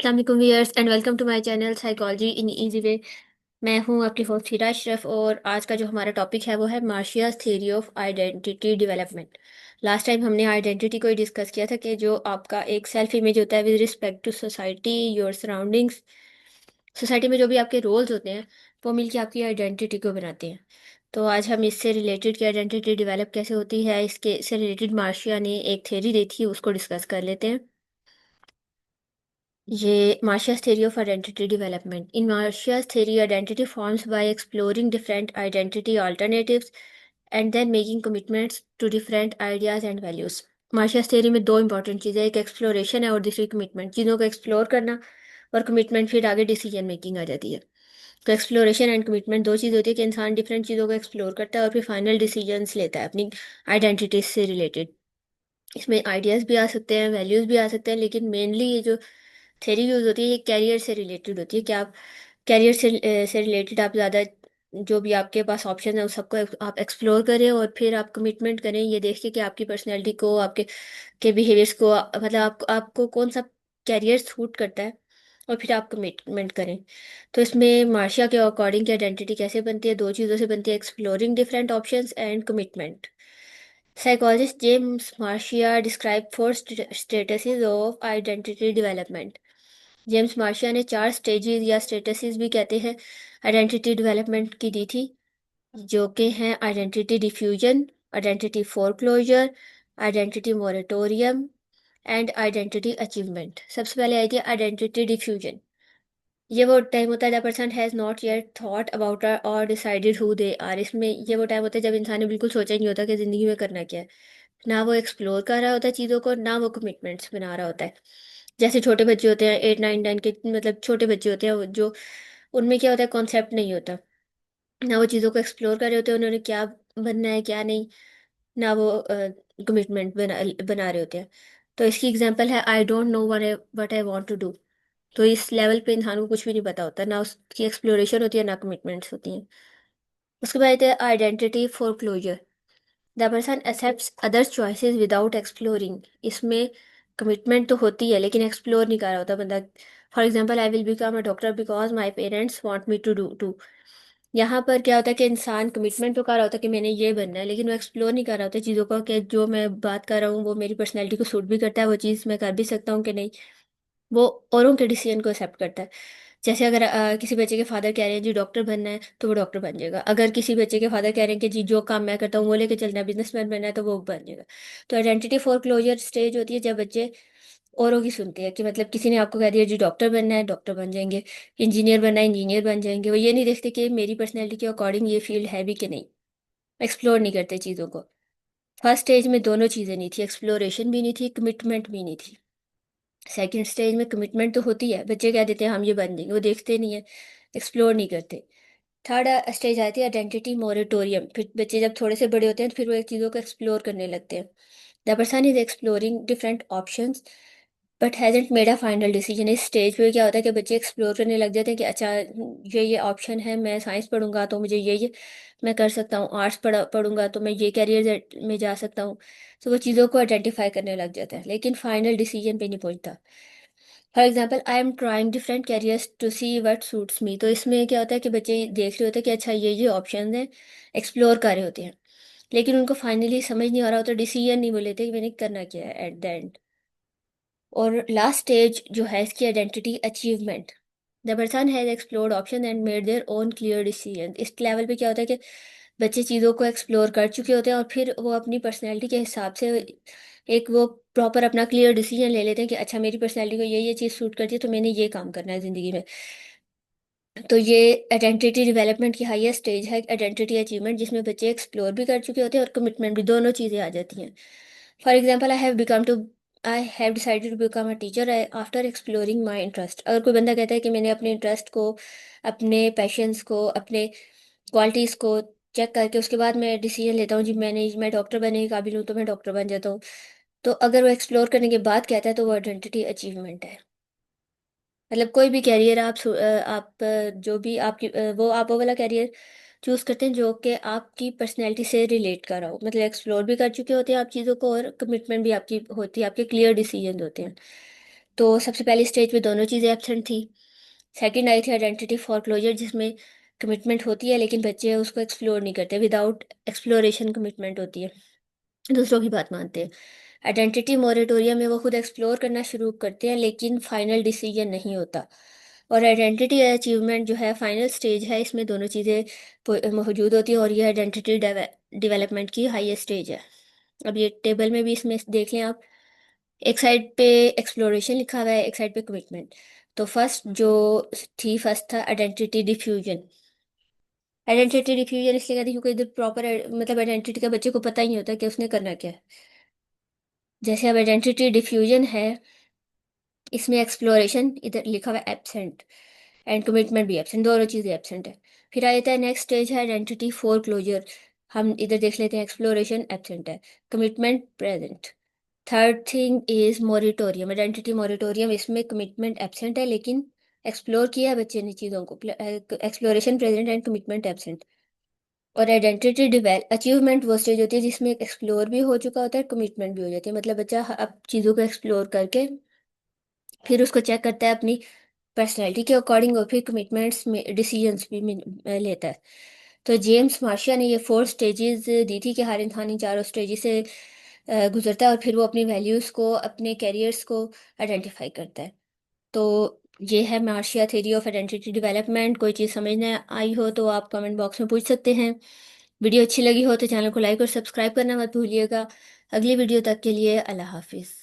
अस्सलाम वालेकुम viewers and welcome to my channel psychology in easy way. मैं हूं आपकी होस्ट हीरा अशरफ और आज का जो हमारा टॉपिक है वो है Marcia's theory of identity development. Last time हमने आइडेंटिटी को ही डिस्कस किया था कि जो आपका एक सेल्फ इमेज होता है with respect to society, your surroundings. Society में जो भी आपके रोल्स होते हैं वो मिलके आपकी आइडेंटिटी को बनाते हैं। तो आज हम इससे रिलेटेड की आइडेंटिटी डेवलप कैसे होती है इसके से रिलेटेड मार्शिया ने एक थ्योरी दी थी, उसको डिस्कस कर लेते हैं। ये Marcia's theory of identity development. In Marcia's theory, identity forms by exploring different identity alternatives and then making commitments to different ideas and values. Marcia's theory में दो इंपॉर्टेंट चीज़ें, एक एक्सप्लोरेशन है और दूसरी कमिटमेंट। चीज़ों को एक्सप्लोर करना और कमिटमेंट फिर आगे डिसीजन मेकिंग आ जाती है। तो एक्सप्लोरेशन एंड कमिटमेंट दो चीज़ होती है कि इंसान डिफरेंट चीज़ों को एक्सप्लोर करता है और फिर फाइनल डिसीजंस लेता है अपनी आइडेंटिटी से रिलेटेड। इसमें आइडियाज़ भी आ सकते हैं, वैल्यूज़ भी आ सकते हैं, लेकिन मेनली ये जो थ्योरी यूज़ होती है ये कैरियर से रिलेटेड होती है कि आप कैरियर से रिलेटेड आप ज़्यादा जो भी आपके पास ऑप्शन है उस सबको आप एक्सप्लोर करें और फिर आप कमिटमेंट करें, ये देख के कि आपकी पर्सनैलिटी को, आपके के बिहेवियर्स को, मतलब आपको कौन सा कैरियर सूट करता है और फिर आप कमिटमेंट करें। तो इसमें मार्शिया के अकॉर्डिंग की आइडेंटिटी कैसे बनती है, दो चीज़ों से बनती है, exploring different options and commitment. Psychologist James Marcia described four statuses of identity development. James Marcia ने चार स्टेजेस या स्टेटसेस भी कहते हैं आइडेंटिटी डेवलपमेंट की दी थी, जो कि हैं identity diffusion, identity foreclosure, identity moratorium and identity achievement. सबसे पहले आई थी आइडेंटिटी डिफ्यूजन। ये वो टाइम होता है जब person has not yet thought about और डिसाइडेड हु दे आर। इसमें ये वो टाइम होता है जब इंसान ने बिल्कुल सोचा ही नहीं होता कि ज़िंदगी में करना क्या है। ना वो एक्सप्लोर कर रहा होता है चीज़ों को, ना वो कमिटमेंट्स बना रहा होता है। जैसे छोटे बच्चे होते हैं 8 9 10 के, मतलब छोटे बच्चे होते हैं जो उनमें क्या होता है, कॉन्सेप्ट नहीं होता। ना वो चीज़ों को एक्सप्लोर कर रहे होते हैं उन्होंने क्या बनना है क्या नहीं, ना वो कमिटमेंट बना रहे होते हैं। तो इसकी एग्जांपल है I don't know what I want to do. तो इस लेवल पे इंसान को कुछ भी नहीं पता होता, ना उसकी एक्सप्लोरेशन होती है ना कमिटमेंट्स होती हैं। उसके बाद है identity foreclosure. The person accepts others' choices without exploring. इसमें कमिटमेंट तो होती है लेकिन एक्सप्लोर नहीं कर रहा होता बंदा। For example I will become a doctor because my parents want me to do to. यहाँ पर क्या होता है कि इंसान कमिटमेंट तो कर रहा होता है कि मैंने ये बनना है, लेकिन वो एक्सप्लोर नहीं कर रहा होता चीज़ों को कि जो मैं बात कर रहा हूँ वो मेरी पर्सनैलिटी को सूट भी करता है, वो चीज़ मैं कर भी सकता हूँ कि नहीं। वो औरों के डिसीजन को एक्सेप्ट करता है। जैसे अगर किसी बच्चे के फादर कह रहे हैं जी डॉक्टर बनना है तो वो डॉक्टर बन जाएगा। अगर किसी बच्चे के फादर कह रहे हैं कि जी जो काम मैं करता हूँ वो लेके चलना है, बिजनेसमैन बनना है, तो वो बन जाएगा। तो आइडेंटिटी फॉर क्लोजर स्टेज होती है जब बच्चे औरों की सुनते हैं कि मतलब किसी ने आपको कह दिया जी डॉक्टर बनना है, डॉक्टर बन जाएंगे, इंजीनियर बनना है, इंजीनियर बन जाएंगे। वो ये नहीं देखते कि मेरी पर्सनैलिटी के अकॉर्डिंग ये फील्ड है भी कि नहीं। एक्सप्लोर नहीं करते चीज़ों को। फर्स्ट स्टेज में दोनों चीज़ें नहीं थी, एक्सप्लोरेशन भी नहीं थी, कमिटमेंट भी नहीं थी। सेकंड स्टेज में कमिटमेंट तो होती है, बच्चे कह देते हैं हम ये बन देंगे, वो देखते नहीं है, एक्सप्लोर नहीं करते। थर्ड स्टेज आती है आइडेंटिटी मोरेटोरियम। फिर बच्चे जब थोड़े से बड़े होते हैं तो फिर वो एक चीज़ों को एक्सप्लोर करने लगते हैं। The person is exploring different options but हैजेंट made a final decision. इस स्टेज पे क्या होता है कि बच्चे एक्सप्लोर करने लग जाते हैं कि अच्छा ये ऑप्शन है, मैं साइंस पढ़ूंगा तो मुझे ये मैं कर सकता हूँ, आर्ट्स पढ़ूंगा तो मैं ये कैरियर में जा सकता हूँ। तो वो चीज़ों को आइडेंटिफाई करने लग जाता है लेकिन फाइनल डिसीजन पे नहीं पहुंचता। For example I am trying different careers to see what suits me. तो इसमें क्या होता है कि बच्चे देख रहे होते हैं कि अच्छा ये ऑप्शन हैं, एक्सप्लोर कर रहे होते हैं, लेकिन उनको फाइनली समझ नहीं आ रहा होता, डिसीजन नहीं वो लेते कि मैंने करना क्या है एट द एंड। और लास्ट स्टेज जो है इसकी identity achievement. The person has explored option and made their own clear decision. इस लेवल पे क्या होता है कि बच्चे चीज़ों को एक्सप्लोर कर चुके होते हैं और फिर वो अपनी पर्सनैलिटी के हिसाब से एक वो प्रॉपर अपना क्लियर डिसीजन ले लेते हैं कि अच्छा मेरी पर्सनैलिटी को ये चीज़ सूट करती है तो मैंने ये काम करना है ज़िंदगी में। तो ये आइडेंटिटी डेवलपमेंट की हाईएस्ट स्टेज है आइडेंटिटी अचीवमेंट, जिसमें बच्चे एक्सप्लोर भी कर चुके होते हैं और कमिटमेंट भी, दोनों चीज़ें आ जाती हैं। For example I have decided to become a teacher after exploring my interest. अगर कोई बंदा कहता है कि मैंने अपने इंटरेस्ट को, अपने पैशंस को, अपने क्वालिटीज़ को चेक करके उसके बाद मैं डिसीजन लेता हूँ जी मैं डॉक्टर बनने के काबिल हूँ तो मैं डॉक्टर बन जाता हूँ। तो अगर वो एक्सप्लोर करने के बाद कहता है तो वो आइडेंटिटी अचीवमेंट है। मतलब कोई भी कैरियर आप जो भी आपकी आप वो वाला कैरियर चूज़ करते हैं जो कि आपकी पर्सनैलिटी से रिलेट कर रहा हो, मतलब एक्सप्लोर भी कर चुके होते हैं आप चीज़ों को और कमिटमेंट भी आपकी होती है, आपके क्लियर डिसीजन होते हैं। तो सबसे पहली स्टेज पे दोनों चीज़ें एब्सेंट थी। सेकंड आई थी आइडेंटिटी फॉरक्लोजर, जिसमें कमिटमेंट होती है लेकिन बच्चे उसको एक्सप्लोर नहीं करते, विदाउट एक्सप्लोरेशन कमिटमेंट होती है, दूसरों की बात मानते हैं। आइडेंटिटी मोरेटोरियम में वो खुद एक्सप्लोर करना शुरू करते हैं लेकिन फाइनल डिसीजन नहीं होता। और आइडेंटिटी अचीवमेंट जो है फाइनल स्टेज है, इसमें दोनों चीज़ें मौजूद होती हैं और ये आइडेंटिटी डेवलपमेंट की हाईएस्ट स्टेज है। अब ये टेबल में भी इसमें देख लें आप, एक साइड पे एक्सप्लोरेशन लिखा हुआ है, एक साइड पे कमिटमेंट। तो फर्स्ट था आइडेंटिटी डिफ्यूजन। आइडेंटिटी डिफ्यूजन इसलिए कहते हैं क्योंकि इधर प्रॉपर मतलब आइडेंटिटी का बच्चे को पता ही नहीं होता कि उसने करना क्या है। जैसे अब आइडेंटिटी डिफ्यूजन है, इसमें एक्सप्लोरेशन इधर लिखा हुआ है एब्सेंट, एंड कमिटमेंट भी एब्सेंट, दोनों चीज़ें एब्सेंट है। फिर आ जाता है नेक्स्ट स्टेज है आइडेंटिटी फोर क्लोजर। हम इधर देख लेते हैं, एक्सप्लोरेशन एब्सेंट है, commitment present. Third thing is moratorium, identity moratorium, इसमें कमिटमेंट एब्सेंट है लेकिन एक्सप्लोर किया है बच्चे ने चीज़ों को, exploration present and commitment absent. और आइडेंटिटी डिवेल अचीवमेंट वो स्टेज होती है जिसमें एक्सप्लोर भी हो चुका होता है, कमिटमेंट भी हो जाती है, मतलब बच्चा अब चीज़ों को एक्सप्लोर करके फिर उसको चेक करता है अपनी पर्सनैलिटी के अकॉर्डिंग और फिर कमिटमेंट्स में डिसीजंस भी लेता है। तो जेम्स मार्शिया ने ये फोर स्टेजेस दी थी कि हर इंसान इन चारों स्टेजेस से गुजरता है और फिर वो अपनी वैल्यूज़ को, अपने कैरियर्स को आइडेंटिफाई करता है। तो ये है Marcia theory of identity development. कोई चीज़ समझ में आई हो तो आप कमेंट बॉक्स में पूछ सकते हैं। वीडियो अच्छी लगी हो तो चैनल को लाइक और सब्सक्राइब करना मत भूलिएगा। अगली वीडियो तक के लिए अल्लाह हाफिज़।